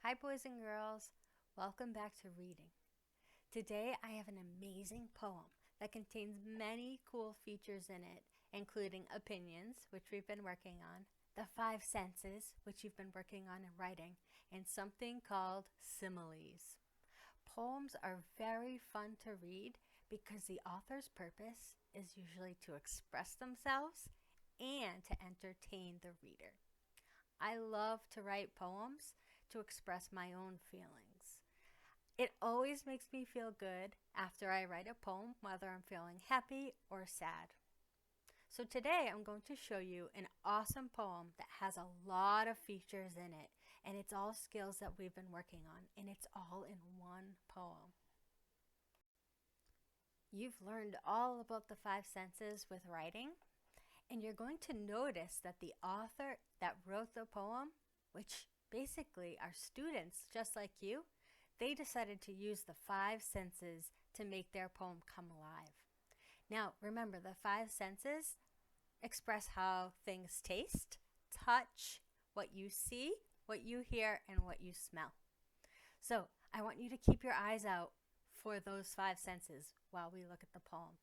Hi boys and girls, welcome back to reading. Today I have an amazing poem that contains many cool features in it, including opinions, which we've been working on, the five senses, which you've been working on in writing, and something called similes. Poems are very fun to read because the author's purpose is usually to express themselves and to entertain the reader. I love to write poems to express my own feelings. It always makes me feel good after I write a poem, whether I'm feeling happy or sad. So today I'm going to show you an awesome poem that has a lot of features in it, and it's all skills that we've been working on, and it's all in one poem. You've learned all about the five senses with writing, and you're going to notice that the author that wrote the poem, which basically are students just like you, they decided to use the five senses to make their poem come alive. Now, remember, the five senses express how things taste, touch, what you see, what you hear, and what you smell. So I want you to keep your eyes out for those five senses while we look at the poem.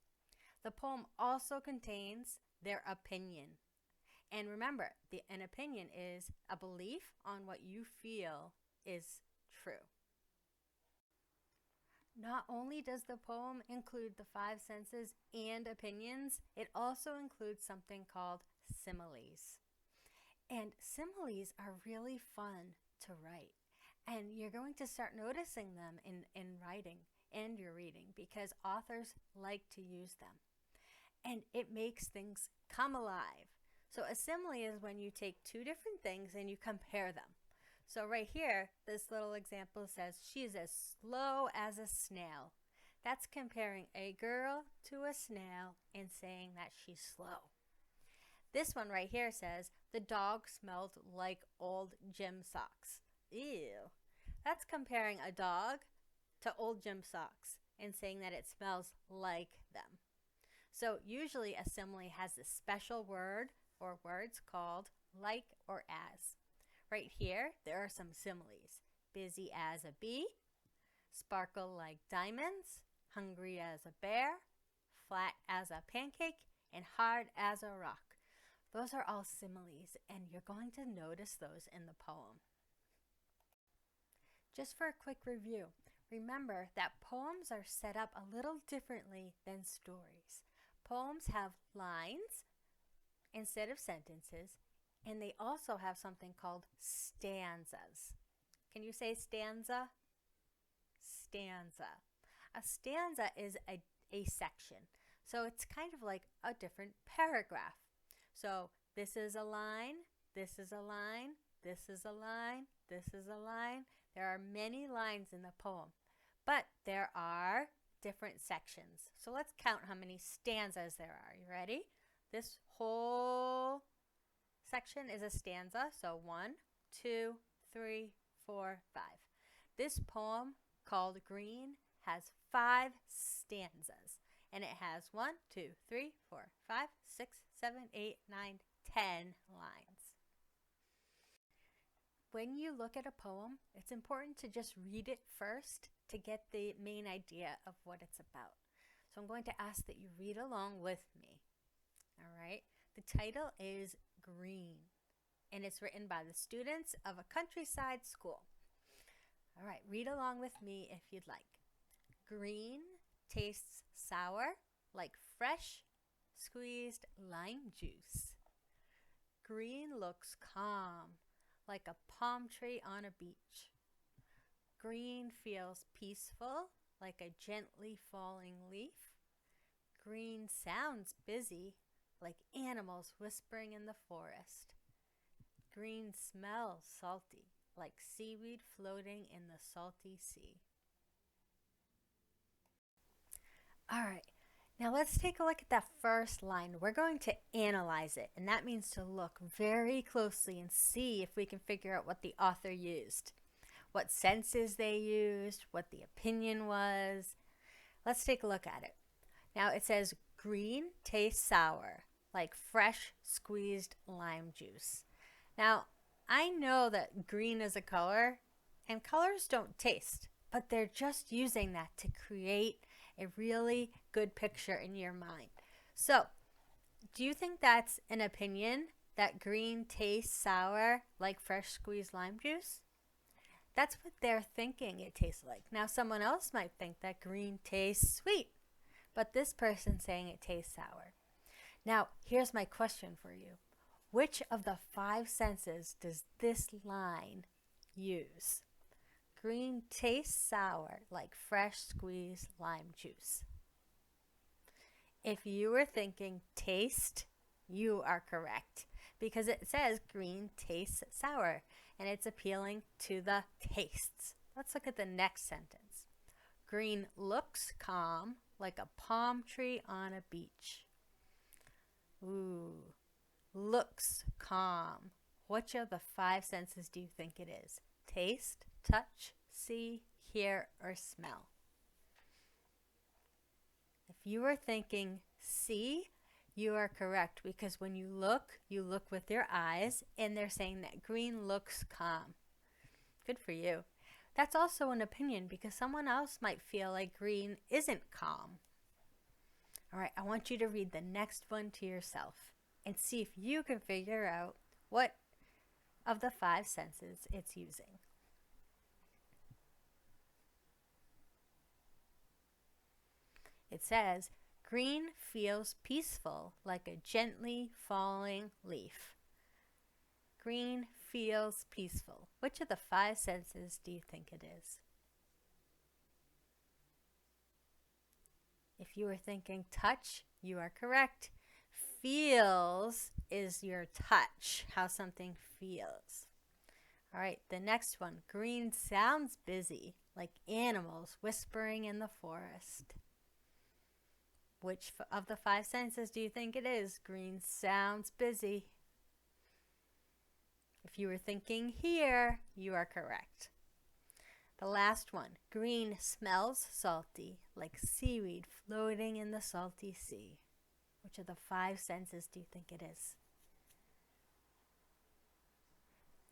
The poem also contains their opinion. And remember, an opinion is a belief on what you feel is true. Not only does the poem include the five senses and opinions, it also includes something called similes. And similes are really fun to write. And you're going to start noticing them in writing and your reading because authors like to use them. And it makes things come alive. So a simile is when you take two different things and you compare them. So right here, this little example says, she's as slow as a snail. That's comparing a girl to a snail and saying that she's slow. This one right here says, the dog smelled like old gym socks. Ew. That's comparing a dog to old gym socks and saying that it smells like them. So usually a simile has a special word or words called like or as. Right here, there are some similes. Busy as a bee, sparkle like diamonds, hungry as a bear, flat as a pancake, and hard as a rock. Those are all similes, and you're going to notice those in the poem. Just for a quick review, remember that poems are set up a little differently than stories. Poems have lines instead of sentences, and they also have something called stanzas. Can you say stanza? Stanza. A stanza is a section, so it's kind of like a different paragraph. So this is a line, this is a line, this is a line, this is a line. There are many lines in the poem, but there are different sections. So let's count how many stanzas there are. You ready? This whole section is a stanza. So 1, 2, 3, 4, 5. This poem called Green has 5 stanzas. And it has 1, 2, 3, 4, 5, 6, 7, 8, 9, 10 lines. When you look at a poem, it's important to just read it first to get the main idea of what it's about. So I'm going to ask that you read along with me. All right. The title is Green, and it's written by the students of a countryside school. All right, read along with me if you'd like. Green tastes sour like fresh squeezed lime juice. Green looks calm like a palm tree on a beach. Green feels peaceful like a gently falling leaf. Green sounds busy like animals whispering in the forest. Green smells salty like seaweed floating in the salty sea. All right, now let's take a look at that first line. We're going to analyze it, and that means to look very closely and see if we can figure out what the author used, what senses they used, what the opinion was. Let's take a look at it. Now it says green tastes sour like fresh squeezed lime juice. Now I know that green is a color And colors don't taste, but they're just using that to create a really good picture in your mind. So, do you think that's an opinion that green tastes sour like fresh squeezed lime juice? That's what they're thinking it tastes like. Now, someone else might think that green tastes sweet, but this person's saying it tastes sour. Now, here's my question for you. Which of the 5 senses does this line use? Green tastes sour like fresh squeezed lime juice. If you were thinking taste, you are correct because it says green tastes sour and it's appealing to the tastes. Let's look at the next sentence. Green looks calm like a palm tree on a beach. Ooh, looks calm. Which of the 5 senses do you think it is? Taste, touch, see, hear, or smell? If you were thinking see, you are correct because when you look with your eyes and they're saying that green looks calm. Good for you. That's also an opinion because someone else might feel like green isn't calm. All right, I want you to read the next one to yourself and see if you can figure out what of the 5 senses it's using. It says, green feels peaceful like a gently falling leaf. Green feels peaceful. Which of the 5 senses do you think it is? If you were thinking touch, you are correct. Feels is your touch, how something feels. All right, the next one. Green sounds busy, like animals whispering in the forest. Which of the 5 senses do you think it is? Green sounds busy. If you were thinking hear, you are correct. The last one. Green smells salty, like seaweed floating in the salty sea. Which of the 5 senses do you think it is?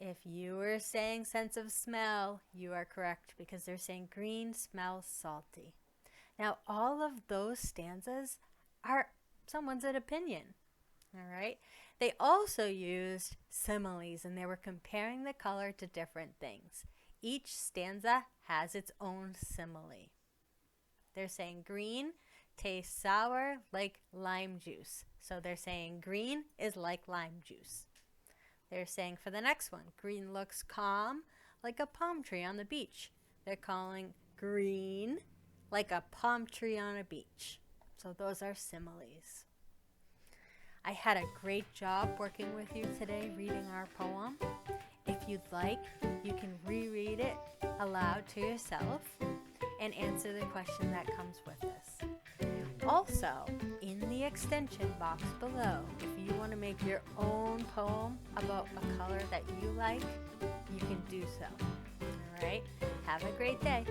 If you were saying sense of smell, you are correct because they're saying green smells salty. Now, all of those stanzas are someone's opinion, all right? They also used similes, and they were comparing the color to different things. Each stanza has its own simile. They're saying green tastes sour like lime juice. So they're saying green is like lime juice. They're saying for the next one, green looks calm like a palm tree on the beach. They're calling green like a palm tree on a beach. So those are similes. I had a great job working with you today reading our poem. If you'd like, you can reread it aloud to yourself and answer the question that comes with this. Also, in the extension box below, if you want to make your own poem about a color that you like, you can do so. All right? Have a great day.